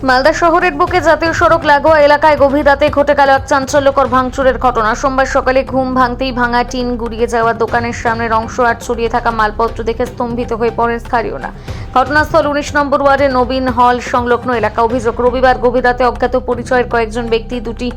মালদা শহরের বুকে জাতীয় সড়ক লাগোয়া এলাকায় গভীর রাতে ঘটে গেল এক চাঞ্চল্যকর ভাঙচুরের ঘটনা। সোমবার সকালে ঘুম ভাঙতেই ভাঙা টিন গুড়িয়ে যাওয়া দোকানের সামনের অংশ আর ছড়িয়ে থাকা মালপত্র দেখে স্তম্ভিত হয়ে পড়েন স্থানীয়রা। ঘটনাস্থল 19 নম্বর ওয়ার্ডের নবীন হল সংলগ্ন এলাকা। অভিযোগ, রবিবার গভীর রাতে অজ্ঞাত পরিচয়ের কয়েকজন ব্যক্তি দুটি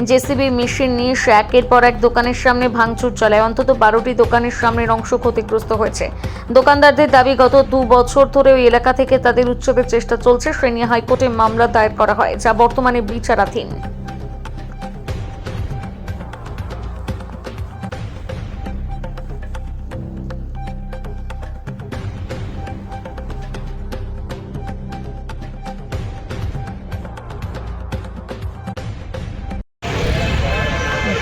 জেসিবি মেশিন নিয়ে একের পর এক দোকানের সামনে ভাঙচুর চালায়। অন্তত 12টি দোকানের সামনের অংশ ক্ষতিগ্রস্ত হয়েছে। দোকানদারদের দাবি, গত 2 বছর ধরে ওই এলাকা থেকে তাদের উচ্ছেদের চেষ্টা চলছে। সে নিয়ে হাইকোর্টে মামলা দায়ের করা হয়, যা বর্তমানে বিচারাধীন।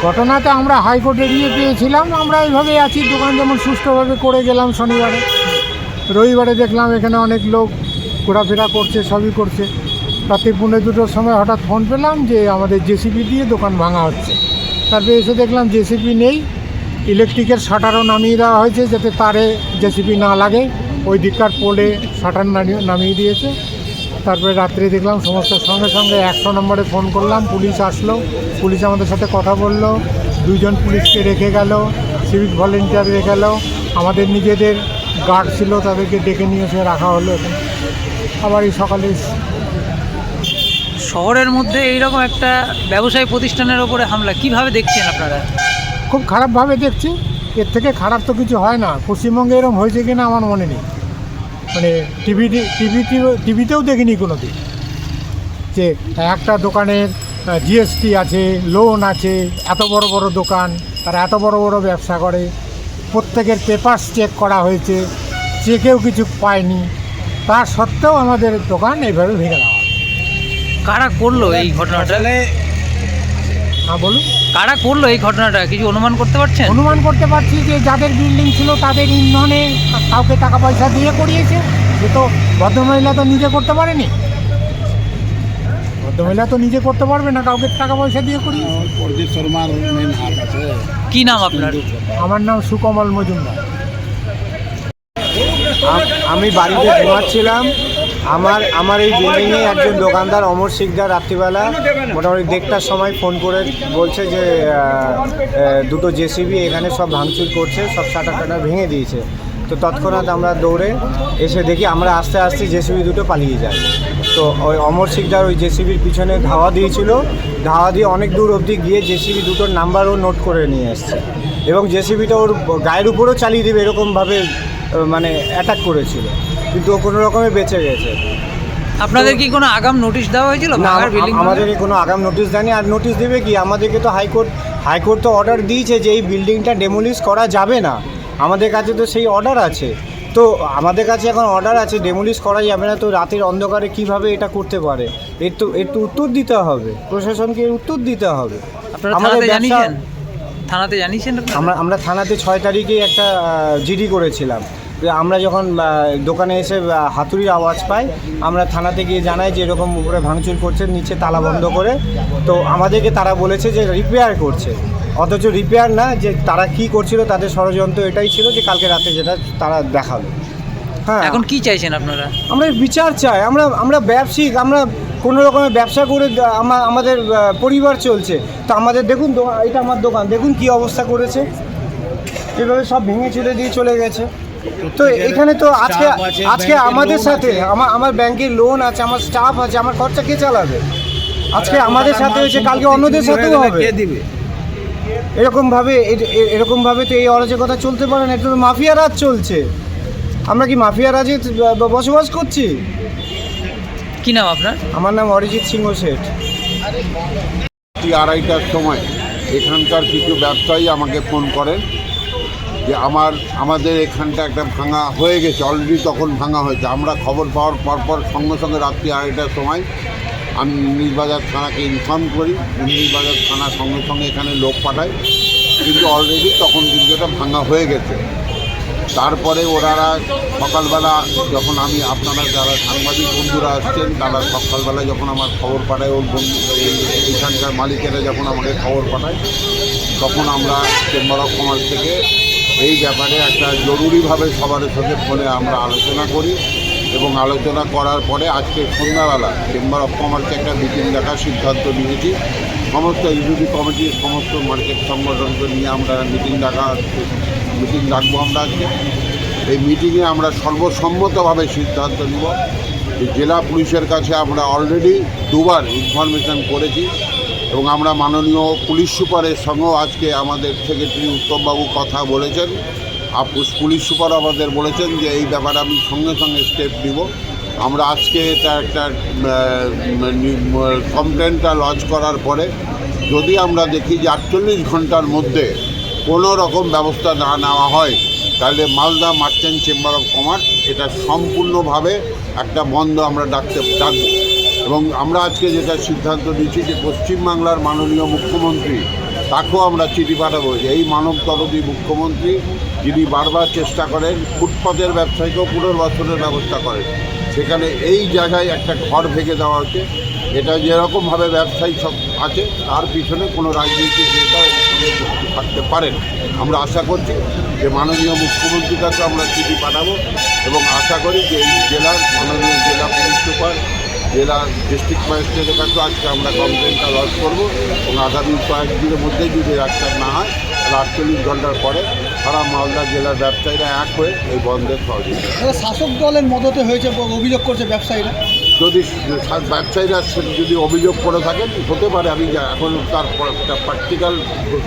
ঘটনাতে আমরা হাইকোর্টে গিয়ে পেয়েছিলাম। আমরা এইভাবেই আছি, দোকান যেমন সুষ্ঠুভাবে করে গেলাম শনিবারে। রবিবারে দেখলাম এখানে অনেক লোক ঘোরাফেরা করছে, সবই করছে। রাতে 2:30-র সময় হঠাৎ ফোন পেলাম যে আমাদের জেসিবি দিয়ে দোকান ভাঙা হচ্ছে। তারপরে এসে দেখলাম জেসিবি নেই, ইলেকট্রিকের শাটারও নামিয়ে দেওয়া হয়েছে যাতে তারে জেসিবি না লাগে। ওই দিককার পোলে শাটার নামিয়ে দিয়েছে। তারপরে রাত্রে দেখলাম সমস্ত সঙ্গে সঙ্গে 100 নম্বরে ফোন করলাম, পুলিশ আসলো। পুলিশ আমাদের সাথে কথা বললো, 2 জন পুলিশকে রেখে গেল, সিভিক ভলেন্টিয়ার রেখে গেল, আমাদের নিজেদের গার্ড ছিল তাদেরকে ডেকে নিয়ে এসে রাখা হলো এখানে। আবার এই সকালে শহরের মধ্যে এইরকম একটা ব্যবসায়ী প্রতিষ্ঠানের ওপরে হামলা কিভাবে দেখছেন আপনারা? খুব খারাপভাবে দেখছি। এর থেকে খারাপ তো কিছু হয় না। পশ্চিমবঙ্গে এরকম হয়েছে কিনা আমার মনে নেই, মানে টিভিতেও দেখিনি কোনো দিন যে একটা দোকানের জিএসটি আছে, লোন আছে, এত বড় বড় দোকান, তারা এত বড় বড় ব্যবসা করে। প্রত্যেকের পেপারস চেক করা হয়েছে, চেকেও কিছু পায়নি। তা সত্ত্বেও আমাদের দোকান এইভাবে ভেঙে দেওয়া। কারা করলো এই ঘটনাটা? হ্যাঁ বলুন। কারা করলো এই ঘটনাটা কিছু অনুমান করতে পারছেন? অনুমান করতে পারছি যে যাদের বিল্ডিং ছিল তাদের ইন্ধনে কাউকে টাকা পয়সা দিয়ে করিয়েছে। সে তো ভদ্রমহিলা তো নিজে করতে পারেনি, ভদ্রমহিলা তো নিজে করতে পারবে না, কাউকে টাকা পয়সা দিয়ে করিয়েছে। কি নাম আপনার? আমার নাম সুকমল মজুমদার। আমি বাড়িতে ঘুমাচ্ছিলাম। আমার এই বিল্ডিংয়ে একজন দোকানদার অমর শিকদার রাত্রিবেলা মোটামুটি 1:30টার সময় ফোন করে বলছে যে 2টো জেসিবি এখানে সব ভাঙচুর করছে, সব শাটার ভেঙে দিয়েছে। তো তৎক্ষণাৎ আমরা দৌড়ে এসে দেখি, আমরা আস্তে আস্তে জেসিবি 2টো পালিয়ে যায়। তো ওই অমর শিকদার ওই জেসিবির পিছনে ধাওয়া দিয়েছিল, ধাওয়া দিয়ে অনেক দূর অবধি গিয়ে জেসিবি 2টোর নাম্বারও নোট করে নিয়ে এসছে এবং জেসিবিটা ওর গায়ের উপরেও চালিয়ে দেবে এরকমভাবে মানে অ্যাটাক করেছিল, কিন্তু ও কোনো রকমে বেঁচে গেছে। আপনাদের কি কোনো আগাম নোটিশ দেওয়া হয়েছিল? না, আমাদেরকে কোনো আগাম নোটিশ দেয়নি। আর নোটিশ দেবে কি? আমাদেরকে তো হাইকোর্ট তো অর্ডার দিয়েছে যে এই বিল্ডিংটা ডেমোলিশ করা যাবে না। আমাদের কাছে তো সেই অর্ডার আছে। তো আমাদের কাছে এখন অর্ডার আছে, ডেমোলিশ করা যাবে না। তো রাতের অন্ধকারে কিভাবে এটা করতে পারে? একটু উত্তর দিতে হবে, প্রশাসনকে উত্তর দিতে হবে। থানাতে জানিয়েছেন? আমরা থানাতে 6 তারিখে একটা জিডি করেছিলাম। আমরা যখন দোকানে এসে হাতুড়ির আওয়াজ পাই, আমরা থানাতে গিয়ে জানাই যে এরকম উপরে ভাঙচুর করছে, নিচে তালা বন্ধ করে। তো আমাদেরকে তারা বলেছে যে রিপেয়ার করছে, অথচ রিপেয়ার না, যে তারা কি করছিল তাদের ষড়যন্ত্র এটাই ছিল যে কালকে রাতে যেটা তারা দেখালো। হ্যাঁ, এখন কি চাইছেন আপনারা? আমরা বিচার চাই। আমরা ব্যবসায়িক, আমরা কোনো রকমের ব্যবসা করে আমাদের পরিবার চলছে। তো আমাদের দেখুন, এটা আমার দোকান, দেখুন কি অবস্থা করেছে, এভাবে সব ভেঙে চলে দিয়ে চলে গেছে। তো এখানে তো আজকে আমাদের সাথে আমার ব্যাংকের লোন আছে, আমার স্টাফ আছে, আমার খরচা কে চালাবে? আজকে আমাদের সাথে হয়েছে, কালকে অন্যদের সাথেও হবে। এরকমভাবে তো এই অরাজকতা চলতে পারে না। এটা তো মাফিয়া রাজ চলছে। আমরা কি মাফিয়া রাজে বসবাস করছি? কি নাম আপনার? আমার নাম অরিজিৎ সিংহ শেঠ। 2:30টার সময় এখানকার কিছু ব্যবসায়ী আমাকে ফোন করেন যে আমাদের এখানটা একটা ভাঙা হয়ে গেছে, অলরেডি তখন ভাঙা হয়েছে। আমরা খবর পাওয়ার পরপর সঙ্গে সঙ্গে রাত্রি 2:30টার সময় আমি নীলবাজার থানাকে ইনফর্ম করি। নীলবাজার থানা সঙ্গে সঙ্গে এখানে লোক পাঠায়, কিন্তু অলরেডি তখন কিন্তু এটা ভাঙা হয়ে গেছে। তারপরে ওনারা সকালবেলা যখন আপনারা যারা সাংবাদিক বন্ধুরা আসছেন, তারা সকালবেলা যখন আমার খবর পাঠায়, ওর বন্ধু এখানকার মালিকেরা যখন আমাকে খবর পাঠায়, তখন আমরা চেম্বার অফ কমার্স থেকে এই ব্যাপারে একটা জরুরিভাবে সবার সাথে ফোনে আমরা আলোচনা করি এবং আলোচনা করার পরে আজকে সন্ধ্যাবেলা চেম্বার অফ কমার্সে একটা মিটিং ডাকার সিদ্ধান্ত নিয়েছি। সমস্ত এক্সিকিউটিভ কমিটির সমস্ত মার্কেট সংগঠনকে নিয়ে আমরা মিটিং ডাকবো আমরা আজকে। এই মিটিংয়ে আমরা সর্বসম্মতভাবে সিদ্ধান্ত নিব যে জেলা পুলিশের কাছে আমরা অলরেডি দুবার ইনফরমেশন করেছি এবং আমরা মাননীয় পুলিশ সুপারের সঙ্গেও আজকে আমাদের সেক্রেটারি উত্তমবাবু কথা বলেছেন। পুলিশ সুপার আমাদের বলেছেন যে এই ব্যাপারে আমি সঙ্গে সঙ্গে স্টেপ নিব। আমরা আজকে এটা একটা কমপ্লেনটা লজ করার পরে যদি আমরা দেখি যে 48 ঘন্টার মধ্যে কোনো রকম ব্যবস্থা না নেওয়া হয় তাহলে Malda merchant chamber of commerce এটা সম্পূর্ণভাবে একটা বন্ধ আমরা ডাকবো। এবং আমরা আজকে যেটা সিদ্ধান্ত নিচ্ছি যে পশ্চিমবাংলার মাননীয় মুখ্যমন্ত্রী তাকেও আমরা চিঠি পাঠাবো যে এই মানবতরদী মুখ্যমন্ত্রী যিনি বারবার চেষ্টা করেন ফুটপাতের ব্যবসায়ীকেও পুনর্বাসনের ব্যবস্থা করেন, সেখানে এই জায়গায় একটা ঘর ভেঙে দেওয়া হচ্ছে। এটা যেরকমভাবে ব্যবসায়ী সব আছে তার পিছনে কোনো রাজনৈতিক নেতা থাকতে পারেন। আমরা আশা করছি যে মাননীয় মুখ্যমন্ত্রীর কাছে আমরা চিঠি পাঠাবো এবং আশা করি যে এই জেলার মাননীয় জেলা পুলিশ সুপার জেলা ডিস্ট্রিক্ট ম্যাজিস্ট্রেটের কাছে আজকে আমরা কমপ্লেনটা লজ করবো এবং আগামী কয়েকদিনের মধ্যেই যদি রাস্তার না হয় তাহলে 48 ঘন্টার পরে সারা মালদা জেলার ব্যবসায়ীরা এক হয়ে এই বন্ধের সহযোগিতা। শাসক দলের মদতে হয়েছে অভিযোগ করছে ব্যবসায়ীরা। যদি ব্যবসায়ীরা যদি অভিযোগ করে থাকেন হতে পারে, আমি এখন তার প্র্যাকটিক্যাল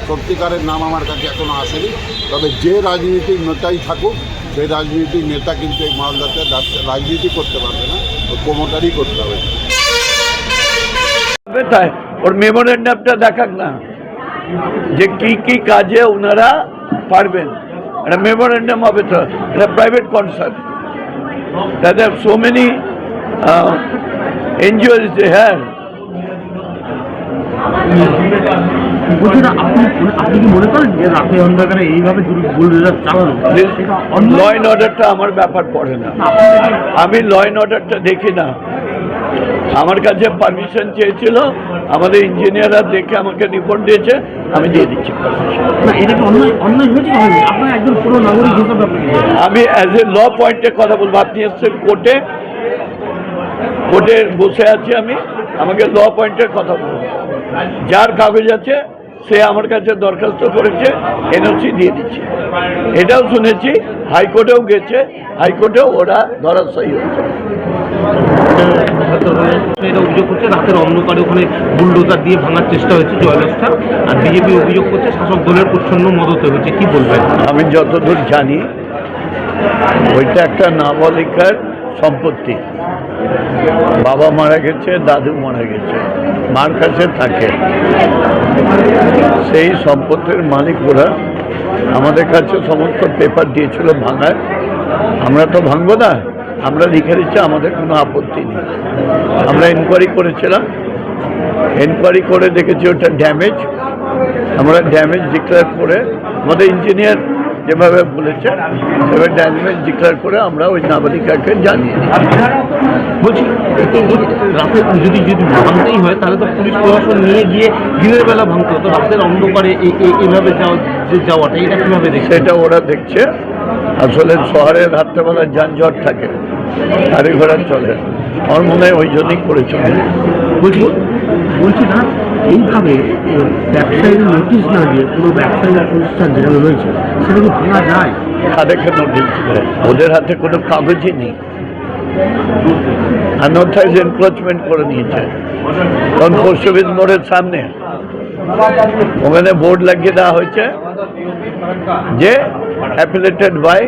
সত্যিকারের নাম আমার কাছে এখনও আসেনি। তবে যে রাজনীতির নেতাই থাকুক সেই রাজনীতির নেতা কিন্তু এই মালদাতে রাজনীতি করতে পারবে না, প্রমোটারই করতে হবে। ওর মেমোরেন্ডামটা দেখাক না যে কি কাজে ওনারা পারবেন। একটা মেমোরেন্ডাম হবে তো, এটা private concern. There are so many NGOs they have. আপনি কি মনে করেন যে রাতে অন্ধকারে এইভাবে বুলডোজার চালানো ল অ্যান্ড অর্ডারটা আমার ব্যাপার পড়ে না, আমি ল অ্যান্ড অর্ডারটা দেখি না। আমার কাছে পারমিশন চেয়েছিল, আমাদের ইঞ্জিনিয়াররা দেখে আমাকে রিপোর্ট দিয়েছে, আমি দিয়ে দিচ্ছি এটা কি অন্যায় হয়েছে? আপনার একজন পুরো নাগরিক হিসাবে আমি অ্যাজ এ ল পয়েন্টে কথা বলবো। আপনি এসছেন কোর্টে বসে আছি আমি, আমাকে ল পয়েন্টের কথা বলবো। যার কাগজ আছে সে আমার কাছে দরখাস্ত করেছে, এনওসি দিয়ে দিচ্ছি। এটাও শুনেছি হাইকোর্টেও গেছে, হাইকোর্টেও ওরা ধরাশায়ী হয়েছে। অভিযোগ করছে রাতের অন্ধকারে ওখানে বুলডোজার দিয়ে ভাঙার চেষ্টা হয়েছে জয়লক্ষ্যা, আর বিজেপি অভিযোগ করছে শাসক দলের প্রচ্ছন্ন মদতে হয়েছে। কি বলবেন? আমি যতদূর জানি ওইটা একটা নাবালিকার সম্পত্তি, বাবা মারা গেছে, দাদু মারা গেছে, মার কাছে থাকে, সেই সম্পত্তির মালিক ওরা। আমাদের কাছে সমস্ত পেপার দিয়েছিল ভাঙার, আমরা তো ভাঙবো না, আমরা লিখে দিচ্ছি, আমাদের কোনো আপত্তি নেই। আমরা এনকোয়ারি করেছিলাম, এনকোয়ারি করে দেখেছি ওটা ড্যামেজ। আমরা ড্যামেজ ডিক্লেয়ার করে, আমাদের ইঞ্জিনিয়ার যেভাবে বলেছে সেভাবে ড্যামেজ ডিক্লেয়ার করে আমরা ওই নাবালিকাকে জানিয়ে দিই। বলছি রাতে যদি ভাঙতেই হয় তাহলে তো পুলিশ প্রশাসন নিয়ে গিয়ে দিনের বেলা ভাঙতে হতো, রাতের অন্ধকারে এইভাবে যাওয়াটা এটা কীভাবে দেখছে? সেটা ওরা দেখছে। আসলে শহরের রাত্রেবেলা যানজট থাকে, গাড়ি ঘোড়া চলে, আমার মনে হয় ওই জন্যই করেছিল। বলছি না এইভাবে ব্যবসায়ীর নোটিশ না দিয়ে কোনো ব্যবসায়ী প্রতিষ্ঠান যেখানে রয়েছে সেখানে ভাঙা যায়? তাদেরকে নোটিশ দেয়, ওদের হাতে কোনো কাগজই নেই, আনঅথরাইজ এনক্রোচমেন্ট করে নিয়েছে। কারণ পোস্ট অফিস মোড়ের সামনে ওখানে বোর্ড লাগিয়ে দেওয়া হয়েছে যে affiliated by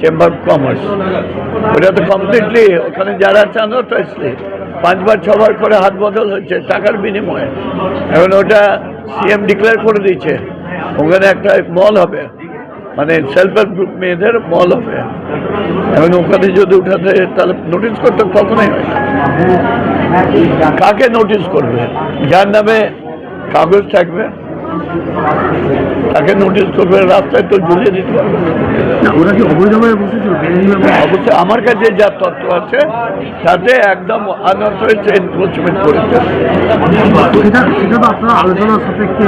chamber of commerce. ওটা তো কমপ্লিটলি ওখানে যারা আছে আনঅথরাইজলি 5 বার 6 বার করে হাত বদল হচ্ছে টাকার বিনিময়ে। এখন ওটা সিএম ডিক্লেয়ার করে দিয়েছে ওখানে একটা মল হবে, মানে সেলফ হেল্প গ্রুপ মেয়েদের মল হবে। এখন ওখানে যদি উঠাতে তাহলে নোটিশ করতে কখনোই হয় না। কাকে নোটিশ করবে? যার নামে কাগজ থাকবে তাকে নোটিশ করবে, রাস্তায় তো ঝুলিয়ে দিতে পারবে না। ওরা কি অবৈধভাবে বসেছিল? অবশ্যই আমার কাছে যা তথ্য আছে তাতে একদম আনঅথরাইজড এনক্রোচমেন্ট করেছে। আপনারা আলোচনার সাপেক্ষে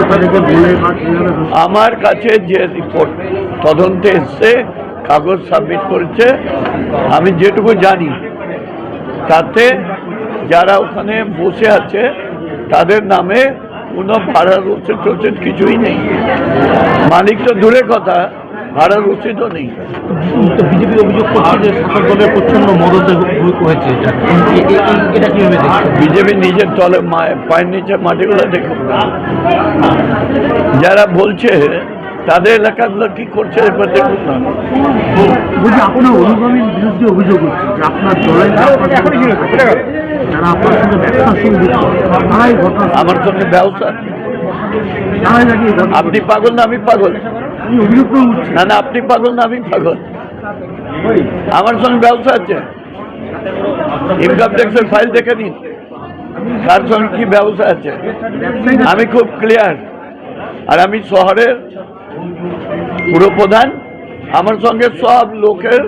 আমার কাছে যে রিপোর্ট তদন্তে এসছে, কাগজ সাবমিট করেছে, আমি যেটুকু জানি তাতে যারা ওখানে বসে আছে তাদের নামে কোনো ভাড়া রসিদ টসিদ কিছুই নেই। মালিক তো দূরের কথা, ভাড়া রসিদও নেই। বিজেপি অভিযোগ করছে যে শাসক দলের প্রচ্ছন্ন মদত হয়েছে, এটা কিভাবে দেখছেন? বিজেপি নিজের তলে পায়ের নিচে মাটিগুলো দেখুন না। যারা বলছে তাদের এলাকাগুলো কি করছে এবার দেখুন না। বলছি আপনার অনুগামীর বিরুদ্ধে অভিযোগ হচ্ছে যে আপনার দলের যারা আপনার সঙ্গে ব্যবসার সঙ্গে তারাই ঘটনা, আমার সঙ্গে ব্যবসা। তারাই নাকি আপনি পাগল না আমি পাগল? অভিযোগ করে উঠছে। না না, আপনি পাগল না আমি পাগল? আমার সঙ্গে ব্যবসা আছে, ইনকাম ট্যাক্সের ফাইল দেখে নিন কার সঙ্গে কি ব্যবসা আছে। আমি খুব ক্লিয়ার। আর আমি শহরের পুরপ্রধান, আমার সঙ্গে সব লোকের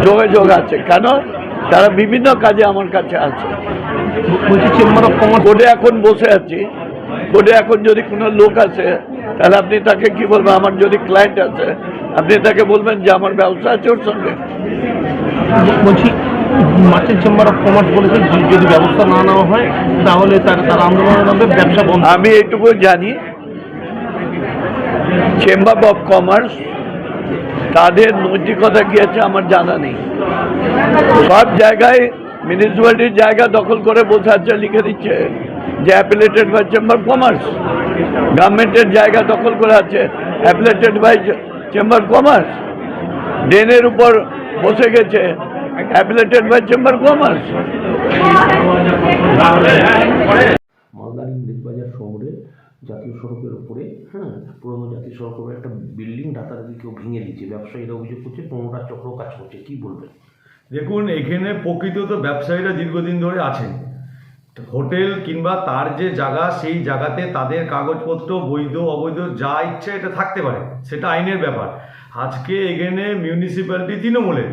যোগাযোগ আছে। কেন? তারা বিভিন্ন কাজে আমার কাছে আছে। চেম্বার অফ কমার্স কোর্টে এখন বসে আছি, কোর্টে এখন যদি কোনো লোক আছে তাহলে আপনি তাকে কি বলবেন? আমার যদি ক্লায়েন্ট আছে আপনি তাকে বলবেন যে আমার ব্যবসা আছে ওর সঙ্গে। বলছি মার্চেন্ট চেম্বার অফ কমার্স বলেছে যদি ব্যবস্থা না নেওয়া হয় তাহলে তারা আন্দোলনের নামে ব্যবসা বন্ধ। আমি এইটুকু জানি, চেম্বার অফ কমার্স তাদের নৈতিকতা কি আছে আমার জানা নেই। সব জায়গায় মিউনিসিপ্যালিটির জায়গা দখল করে বসে আছে, লিখে দিচ্ছে যে অ্যাপিলেটেড বাই চেম্বার কমার্স। গভর্নমেন্টের জায়গা দখল করে আছে অ্যাপিলেটেড বাই চেম্বার কমার্স। ড্রেনের উপর বসে গেছে অ্যাপিলেটেড বাই চেম্বার কমার্স। মালদার ইংরেজবাজার শহরে জাতীয় সড়কের উপরে পুরনো জাতীয় সড়কের উপরে একটা বিল্ডিং রাতারাতি কেউ ভেঙে দিচ্ছে, ব্যবসায়ীরা অভিযোগ করছে প্রমোটা চক্র কাজ করছে, কি বলবেন? দেখুন, এখানে প্রকৃত তো ব্যবসায়ীরা দীর্ঘদিন ধরে আছেন। হোটেল কিংবা তার যে জায়গা, সেই জায়গাতে তাদের কাগজপত্র বৈধ অবৈধ যা ইচ্ছে এটা থাকতে পারে, সেটা আইনের ব্যাপার। আজকে এখানে মিউনিসিপ্যালিটি তৃণমূলের,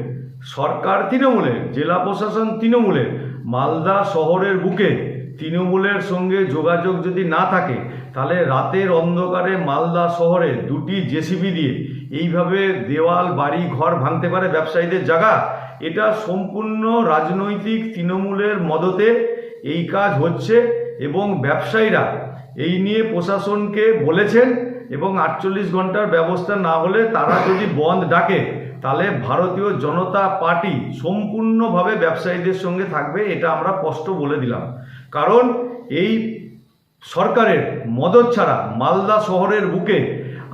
সরকার তৃণমূলের, জেলা প্রশাসন তৃণমূলের, মালদা শহরের বুকে তৃণমূলের সঙ্গে যোগাযোগ যদি না থাকে তাহলে রাতের অন্ধকারে মালদা শহরে 2টি জেসিবি দিয়ে এইভাবে দেওয়াল বাড়ি ঘর ভাঙতে পারে ব্যবসায়ীদের জায়গা? এটা সম্পূর্ণ রাজনৈতিক তৃণমূলের মদতে এই কাজ হচ্ছে এবং ব্যবসায়ীরা এই নিয়ে প্রশাসনকে বলেছেন এবং 48 ঘন্টার ব্যবস্থা না হলে তারা যদি বন্ধ ডাকে তাহলে ভারতীয় জনতা পার্টি সম্পূর্ণভাবে ব্যবসায়ীদের সঙ্গে থাকবে, এটা আমরা স্পষ্ট বলে দিলাম। কারণ এই সরকারের মদত ছাড়া মালদা শহরের বুকে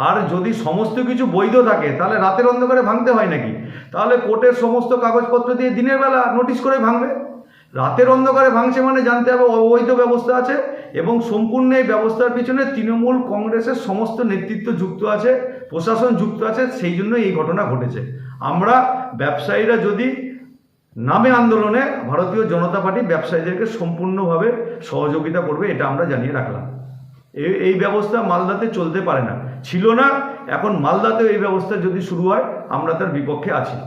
আর যদি সমস্ত কিছু বৈধ থাকে তাহলে রাতের অন্ধকারে ভাঙতে হয় নাকি? তাহলে কোর্টের সমস্ত কাগজপত্র দিয়ে দিনের বেলা নোটিশ করে ভাঙবে। রাতের অন্ধকারে ভাঙছে মানে জানতে হবে অবৈধ ব্যবস্থা আছে এবং সম্পূর্ণ এই ব্যবস্থার পিছনে তৃণমূল কংগ্রেসের সমস্ত নেতৃত্ব যুক্ত আছে, প্রশাসন যুক্ত আছে, সেই জন্য এই ঘটনা ঘটেছে। আমরা ব্যবসায়ীরা যদি নামে আন্দোলনে ভারতীয় জনতা পার্টি ব্যবসায়ীদেরকে সম্পূর্ণভাবে সহযোগিতা করবে, এটা আমরা জানিয়ে রাখলাম। এই ব্যবস্থা মালদাতে চলতে পারে না, ছিল না, এখন মালদাতেও এই ব্যবস্থা যদি শুরু হয় আমরা তার বিপক্ষে আছি।